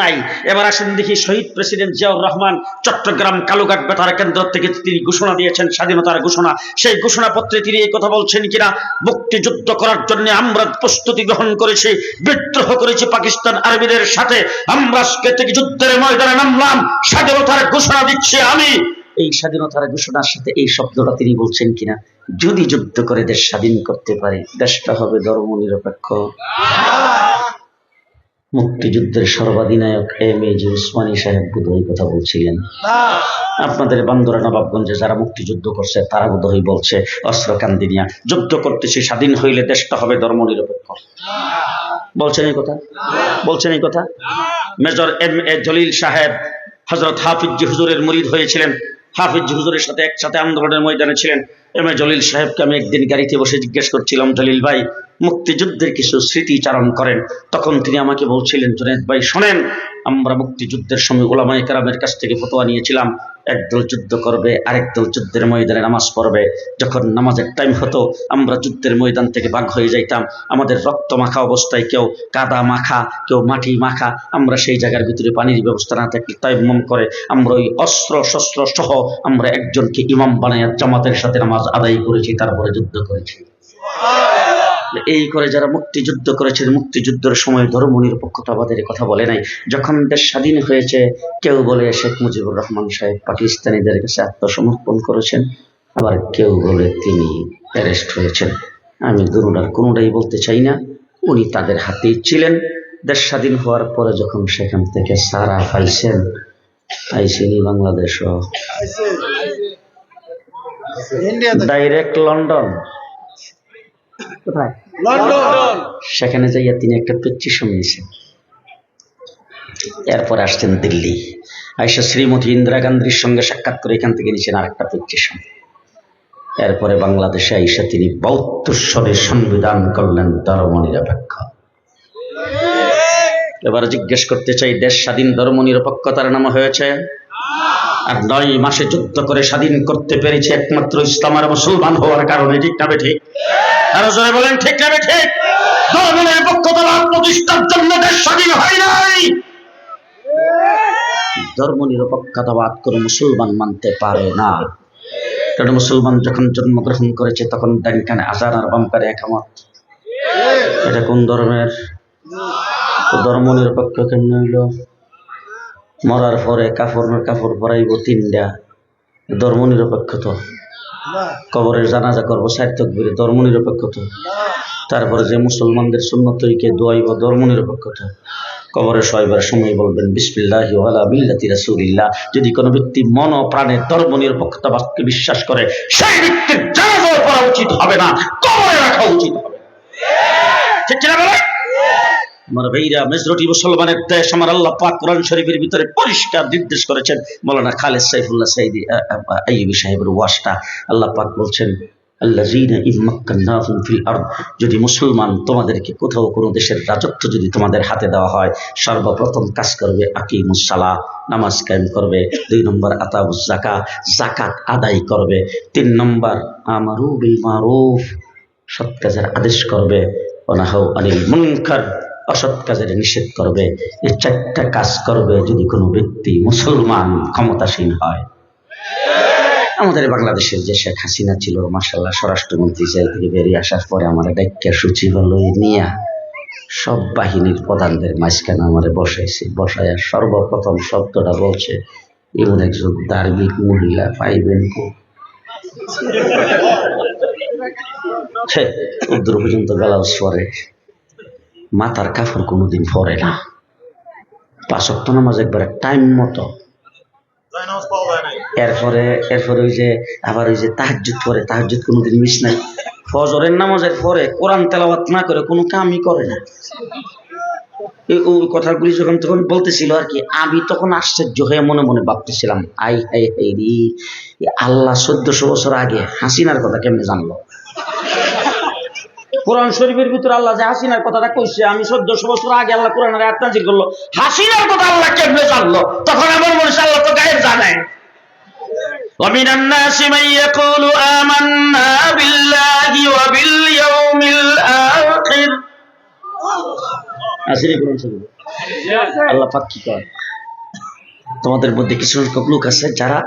নাই। এবার আসেন দেখি, শহীদ প্রেসিডেন্ট জিয়াউর রহমান চট্টগ্রাম কালুঘাট বেতার কেন্দ্র থেকে তিনি ঘোষণা দিয়েছেন, স্বাধীনতার ঘোষণা। সেই ঘোষণাপত্রে তিনি এই কথা বলছেন কিনা, মুক্তিযুদ্ধ করার জন্য আমরা প্রস্তুতি গ্রহণ করেছি, বিদ্রোহ করেছি পাকিস্তান আর্মিদের সাথে, আমরা আজকে থেকে যুদ্ধের ময়দানে নামলাম, স্বাধীনতার ঘোষণা দিচ্ছি আমি। এই স্বাধীনতার ঘোষণার সাথে এই শব্দটা তিনি বলছেন কিনা, যদি যুদ্ধ করে দেশ স্বাধীন করতে পারি, দেশটা হবে ধর্মনিরপেক্ষ। মুক্তিযুদ্ধের সর্বাধিনায়ক এম এ জি উসমানী সাহেব বোধহয় কথা বলছিলেন। আপনাদের বান্দরা নবাবগঞ্জে যারা মুক্তিযুদ্ধ করছে তারা বোধহয় বলছে অস্ত্র কান্দি নিয়া, যুদ্ধ করতেছি, স্বাধীন হইলে দেশটা হবে ধর্মনিরপেক্ষ। বলছেন এই কথা? বলছেন এই কথা? মেজর এম এ জলিল সাহেব হযরত হাফিজ হুজুরের মুরিদ হয়েছিলেন, হাফিজ হুজুরের সাথে একসাথে আন্দোলনের ময়দানে ছিলেন। এম এ জলিল সাহেবকে আমি একদিন গাড়িতে বসে জিজ্ঞেস করছিলাম, জলিল ভাই মুক্তিযুদ্ধের কিছু স্মৃতিচারণ করেন। তখন তিনি আমাকে বলছিলেন, জুনেদ ভাই শোনেন, আমরা মুক্তিযুদ্ধের সময় উলামায়ে কেরামের কাছ থেকে ফতোয়া নিয়েছিলাম, একদল যুদ্ধ করবে, আরেক দল যুদ্ধের ময়দানে নামাজ পড়বে। যখন নামাজের টাইম হতো আমরা যুদ্ধের ময়দান থেকে ভাগ হয়ে যাইতাম, আমাদের রক্ত মাখা অবস্থায়, কেউ কাদা মাখা, কেউ মাটি মাখা, আমরা সেই জায়গার ভিতরে পানির ব্যবস্থা না থাকলে তায়াম্মুম করে আমরা ওই অস্ত্র শস্ত্র সহ আমরা একজনকে ইমাম বানায় জামাতের সাথে নামাজ আদায় করেছি, তারপরে যুদ্ধ করেছি। এই করে যারা মুক্তিযুদ্ধ করেছেন, মুক্তিযুদ্ধের সময় ধর্মনিরপেক্ষতাবাদের কথা বলে নাই। যখন দেশ স্বাধীন হয়েছে কেউ বলে শেখ মুজিবুর রহমান সাহেব পাকিস্তানিদের কাছে আত্মসমর্পণ করেছেন, আবার কেউ বলে তিনি অ্যারেস্ট হয়েছেন। আমি কোনোটাই বলতে চাই না, উনি তাদের হাতেই ছিলেন। দেশ স্বাধীন হওয়ার পরে যখন সেখান থেকে সারা পাইছেন, আইসিনি বাংলাদেশ ডাইরেক্ট লন্ডন, কোথায় লন্ডন, সেখানে যাইয়া তিনি একটা পেটিশন নিয়েছেন। এরপর আসছেন দিল্লি, আইসা শ্রীমতী ইন্দিরা গান্ধীর সঙ্গে সাক্ষাৎ করে এখান থেকে নিয়েছেন আরেকটা পেটিশন। এরপরে বাংলাদেশে আইসা তিনি ৭২ সনে সংবিধান করলেন ধর্মনিরপেক্ষ। এবার জিজ্ঞেস করতে চাই, দেশ স্বাধীন ধর্মনিরপেক্ষতার নাম হয়েছে? আর ৯ মাসে যুদ্ধ করে স্বাধীন করতে পেরেছে একমাত্র ইসলাম আর মুসলমান হওয়ার কারণে, ঠিক না ঠিক? আরো জোরে বলেন ঠিক না ঠিক? ধর্মনিরপেক্ষতা প্রতিষ্ঠার জন্য দেশ স্বাধীন হয় নাই। ধর্মনিরপেক্ষতাবাদ কোনো মুসলমান মানতে পারে না, কারণ মুসলমান যখন জন্মগ্রহণ করেছে তখন ডান কানে আযান আর বাম কানে একামত। এটা কোন ধর্মের? ধর্মনিরপেক্ষ কেমনে হইল? মরার পরে কাপড় পরাইব ৩টা, ধর্মনিরপেক্ষ তো? কবরের জানাজা করবো ৪ তাকবীরে, ধর্মনিরপেক্ষ তো? তারপরে যে মুসলমানদের সুন্নত তরিকে দোয়াইব, ধর্মনিরপেক্ষ তো? কবরে শোয়াইবার সময় বলবেন বিসমিল্লাহি ওয়া আলা মিল্লাতি রাসূলিল্লাহ। যদি কোনো ব্যক্তি মন ও প্রাণে ধর্মনিরপেক্ষতাবাদকে বিশ্বাস করে, সেই ব্যক্তির জানাজা পড়া উচিত হবে না, কবরে রাখা উচিত হবে। ঠিক কিনা বলে? আমার ভাইরা, মেজরিটি মুসলমানের দেশ আমার আল্লাহ পাক কোরআন শরীফের ভিতরে পরিষ্কার নির্দেশ করেছেন। মাওলানা খালেদ সাইফুল্লাহ সাইদি আইয়ুবী সাহেবের ওয়াজটা আল্লাহ পাক বলছেন, আল্লাযীনা ইম্মাক্কান্নাহুম ফিল আরদ, যদি মুসলমান তোমাদেরকে কোথাও কোনো দেশের রাজত্ব যদি তোমাদের হাতে দেওয়া হয়, সর্বপ্রথম কাজ করবে আকিমুস সালাহ, নামাজ কায়েম করবে। ২ নম্বর আতাউজ যাকাত, যাকাত আদায় করবে। ৩ নম্বর আমারু বিল মারুফ, সৎ কাজের আদেশ করবে। ওয়া নাহাউ আনিল মুনকার, অসৎ কাজের নিষেধ করবে। এই 4টা কাজ করবে যদি কোনো ব্যক্তি মুসলমান ক্ষমতাসীন হয়। আমাদের বাংলাদেশের যে শেখ হাসিনা ছিল, মাশাআল্লাহ, স্বরাষ্ট্রমন্ত্রী জেল থেকে বেরিয়ে আসার পরে আমার ডাক্কা সচিবালয়ে নিয়ে সব বাহিনীর প্রধানদের মাঝখানে আমারে বসাইয়া সর্বপ্রথম শব্দটা বলছে, এমন একজন ধার্মিক মহিলা পাইবেন কো? উদ্দূর পর্যন্ত ব্লাউজ পরে, মাথার কাপড় কোনোদিন পরে না, 5 ওয়াক্ত নামাজ একবারে টাইম মতো। এরপরে ওই যে আবার ওই যে তাহাজ্জুদ পরে, তাহাজ্জুদ কোনোদিন মিস নাই। ফজরের নামাজের পরে কোরআন তেলাওয়াত না করে কোনো কামই করে না। ওই কথাগুলি তখন বলতেছিল আর কি, আমি তখন আশ্চর্য হয়ে মনে মনে ভাবতেছিলাম, আল্লাহ 1400 বছর আগে হাসিনার কথা কেমনে জানলো? কোরআন শরীফের ভিতরে আল্লাহ যে হাসিনার কথাটা কইছে, আমি 1400 বছর আগে আল্লাহ কোরআনের আয়াত নাযিল করলো, হাসিনার কথা আল্লাহ কেমনে জানলো? তখন আমার মনে হচ্ছে আল্লাহ তো গায়েব জানেন। ومن الناس من يقول آمنا بالله وباليوم الآخر, আসলে কোরআন শরীফ আল্লাহ পাক কি করে, তোমাদের মধ্যে কিছু সংখ্যক লোক আছে যারা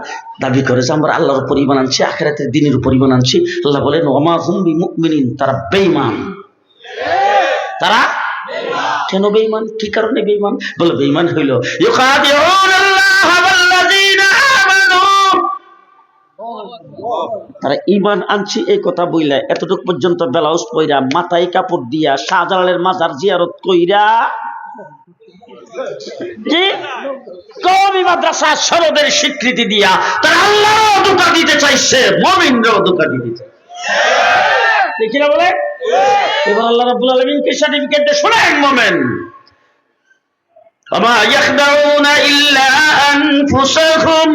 দাবি করে যে আমরা আল্লাহর উপর ঈমান আনছি, আখিরাতের দিনের উপর ঈমান আনছি। আল্লাহ বলেন ওমা হুম বিমুমিনিন, তারা বেঈমান। তারা কেন বেঈমান? কি কারণে বেঈমান? বলে বেঈমান হইল ইউখাদিউনাল্লাহ ওয়াল্লাযীনা আমানু, তারা ঈমান আনছি এই কথা বইলা এতটুক পর্যন্ত ব্লাউজ পইরা মাথায় কাপড় দিয়া শাহজালালের মাজার জিয়ারত কইরা জি কওমি মাদ্রাসা সনদের স্বীকৃতি দিয়া তারা আল্লাহও ধোঁকা দিতে চাইছে, মুমিনরাও ধোঁকা দিতে চাইছে। ঠিক না বলে? এবার আল্লাহ রাব্বুল আলামিন কি সার্টিফিকেট দিয়ে শোনান মুমিন, ওমা ইয়াখদাউনা ইল্লা আনফুসাহুম,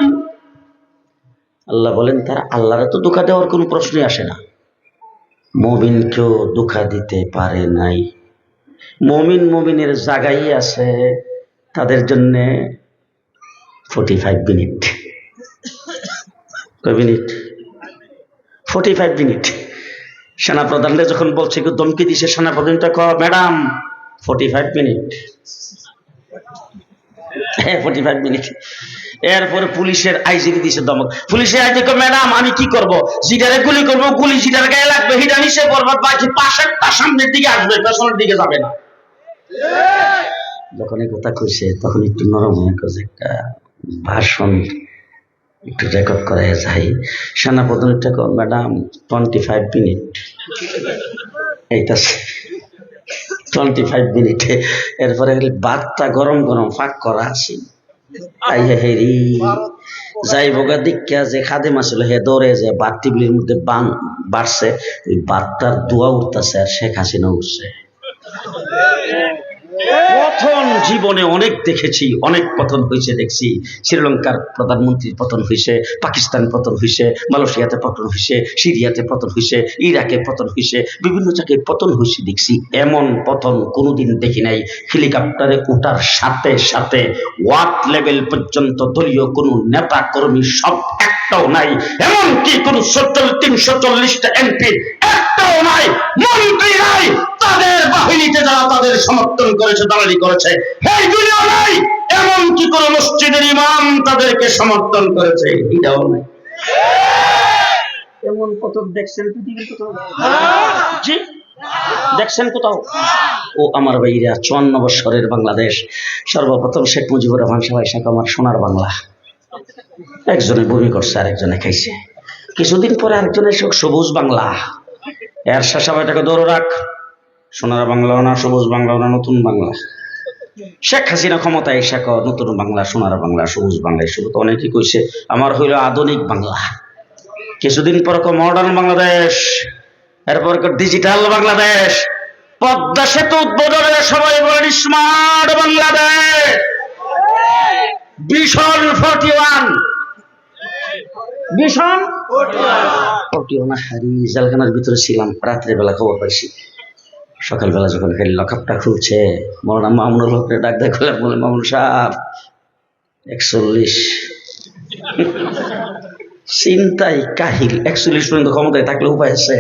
আল্লাহ বলেন তারা আল্লাহরে তো ধোঁকা দেওয়ার কোনো প্রশ্নই আসে না, মুমিনকেও ধোঁকা দিতে পারে নাই। মুমিনের জায়গায় আছে তাদের জন্য 45 মিনিট। কয় মিনিট? 45 মিনিট। সেনাপ্রধানরা যখন বলছে কেউ ধমকি দিছে, সেনাপ্রধানটা কয় ম্যাডাম 45 মিনিট। হ্যাঁ 45 মিনিট। এরপরে পুলিশের আইজিকে দিছে ধমক। পুলিশের আইজি কয় ম্যাডাম আমি কি করব, জিডারে গুলি করব, গুলি জিডার গায়ে লাগবে হিডা নিচে পড়বে, বাকি পাশেরটা সামনের দিকে আসবে, পেছনের দিকে যাবে না। যখন এই কথা কইছে তখন একটু নরম হয়ে গেছে, একটা ভাষণ একটু রেকর্ড করা যাই। সেনাপ্রধানটা কয় ম্যাডাম 25 মিনিট। এইটা 25 মিনিটে। এরপরে ভাতটা গরম গরম ফাঁক করা আছে, হেরি যাই বোগা দীক্ষা যে খাদেম আসল হে দৌড়ে যে ভাত টেবিলের মধ্যে বাড়ছে, ওই ভাতটার দোয়া উঠতেছে আর শেখ হাসিনা উঠছে। পতন জীবনে অনেক দেখেছি, অনেক পতন হয়েছে দেখছি। শ্রীলঙ্কার প্রধানমন্ত্রীর পতন হয়েছে, পাকিস্তান পতন হয়েছে, মালয়েশিয়াতে পতন হয়েছে, সিরিয়াতে পতন হয়েছে, ইরাকে পতন হয়েছে, বিভিন্ন জায়গায় পতন হয়েছে দেখছি। এমন পতন কোনোদিন দেখি নাই। হেলিকপ্টারে ওঠার সাথে সাথে ওয়ার্ড লেভেল পর্যন্ত দলীয় কোনো নেতা কর্মী সব একটাও নাই, এমনকি কোন 340টা এমপি একটাও নাই, মন্ত্রী নাই, তাদের বাহিনীতে যারা তাদের সমর্থন করেছে, দালালি করেছে এইগুলিও নাই, এমনকি কোন মসজিদের ইমাম তাদেরকে সমর্থন করেছে এটাও নাই। এমন পতন দেখছেন পৃথিবীর কোথাও? জি দেখছেন কোথাও? ও আমার ভাইরা, 54 বছরের বাংলাদেশ, সর্বপ্রথম শেখ মুজিবুর রহমান সাহেব শেখ আমার সোনার বাংলা, একজনে বমি করছে আরেকজনে খাইছে, কিছুদিন পরে আরেকজনে সবুজ বাংলা, এর শাসাবাইটাকে ধরে রাখ, সোনার বাংলাও না, সবুজ বাংলাও না, নতুন বাংলা। শেখ হাসিনা ক্ষমতায় এসে নতুন বাংলা, সোনার বাংলা, সবুজ বাংলা, এসব তো অনেকেই কইছে। আমার হইল আধুনিক বাংলা। কিছুদিন পর মডার্ন বাংলাদেশ, এরপর ডিজিটাল বাংলাদেশ, পদ্মা সেতু উদ্বোধনে সবাই বলেন স্মার্ট বাংলাদেশ, ভিশন 41, ভিশন 41। হারি জেলখানার ভিতরে ছিলাম, রাত্রে বেলা খবর পাইছি, সকালবেলা যখন লকআপটা খুলছে, মৌলানা মামুনুল হকরে ডাক দেয়, বলে মামুন সাহেব 41। চিন্তাই কাহিল, 41 পর্যন্ত ক্ষমতায় থাকলে উপায় আছে?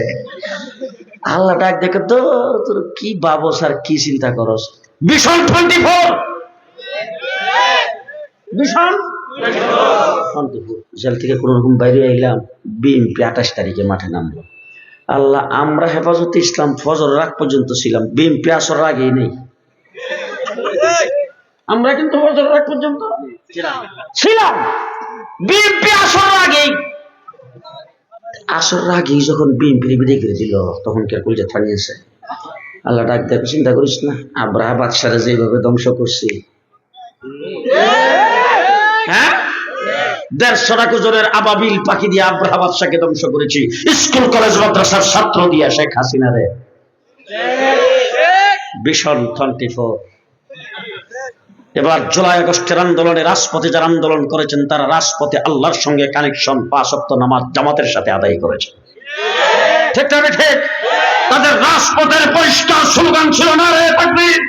আল্লাহ ডাক দেখে তো তোর কি ভাবস আর কি চিন্তা করস, ভিশন 24, ভিশন 24। জেল থেকে কোন রকম বাইরে আইলাম, বিএনপি 28 তারিখে মাঠে নামলো। আল্লাহ, আমরা হেফাজতে ইসলাম ফজরের আগ পর্যন্ত ছিলাম, বিএনপি আসরের আগেই নেই। আমরা কিন্তু ফজরের আগ পর্যন্ত ছিলাম, বিএনপি আসরের আগেই। আসরের আগেই যখন বিএনপি বিদায় করে দিল, তখন কি আর কলজা থামিয়েছে? আল্লাহ ডাক দেখো, চিন্তা করিস না, আব্রাহা বাদশারে যেভাবে ধ্বংস করছি, হ্যাঁ 150 লাখ ওজনের আবাবিল পাখি দিয়ে আব্রাহা বাদশাকে ধ্বংস করেছি, স্কুল কলেজ মাদ্রাসার ছাত্র দিয়া শেখ হাসিনারে। ভিশন 24। এবার জুলাই আগস্টের আন্দোলনে রাজপথে যারা আন্দোলন করেছেন, তারা রাজপথে আল্লাহর সঙ্গে কানেকশন 5 ওয়াক্ত নামাজ জামাতের সাথে আদায় করেছেন, ঠিক না? ঠিক। তাদের রাজপথের পরিষ্কার স্লোগান ছিল নারে তাকবীর,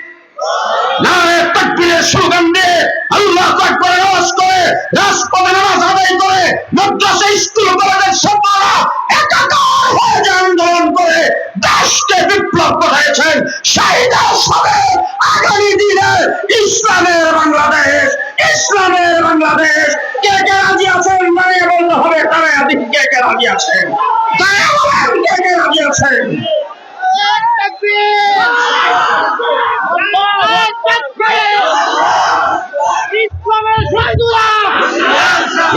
নারে তাকবীরের স্লোগান দিয়ে আল্লাহু আকবার আওয়াজ করে রাজপথে নামাজ আদায় করে মাদ্রাসা স্কুল কলেজের ছাত্ররা একাকার হয়ে আন্দোলন করে দেশকে বিপ্লব ঘটাইছেন। শহীদ হবে আগামী দিনে ইসলাম কে রাজি আছেন দাঁড়িয়ে বলতে হবে, দাঁড়িয়ে দিন কে কে রাজি আছেন, দাঁড়িয়ে বলেন কে কে রাজি আছেন।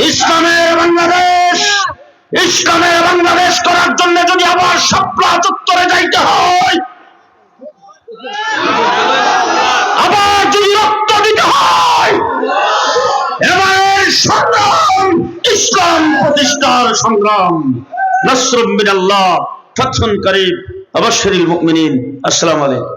ইসলামের বাংলাদেশ, ইসলামের বাংলাদেশ করার জন্য যদি আবার শাপলা চত্বরে যাইতে হয়, আবার যদি রক্ত দিতে হয়, এবার সংগ্রাম ইসলাম প্রতিষ্ঠার সংগ্রাম। নাসরুম মিনাল্লাহ, ফাতহুন করিব, আবাশশিরিল মুমিনিন। আসসালামু আলাইকুম।